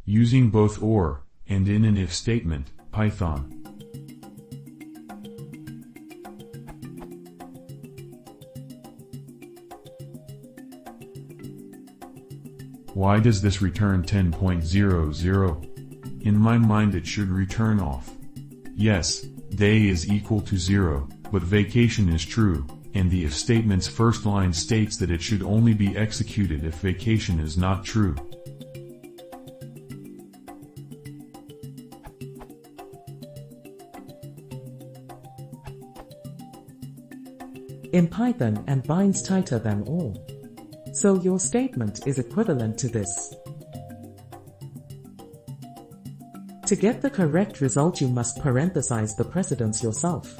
Using both or, and in an if statement, Python. Why does this return 10.00? In my mind it should return off. Yes, day is equal to 0, but vacation is true, and the if statement's first line states that it should only be executed if vacation is not true. In Python, and binds tighter than or. So your statement is equivalent to this. To get the correct result, you must parenthesize the precedence yourself.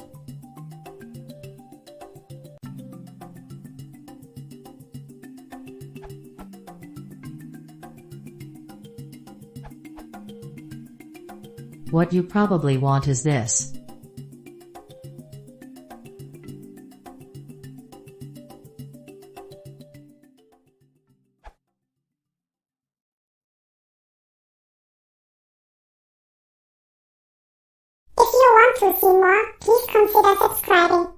What you probably want is this. If you want to see more, please consider subscribing.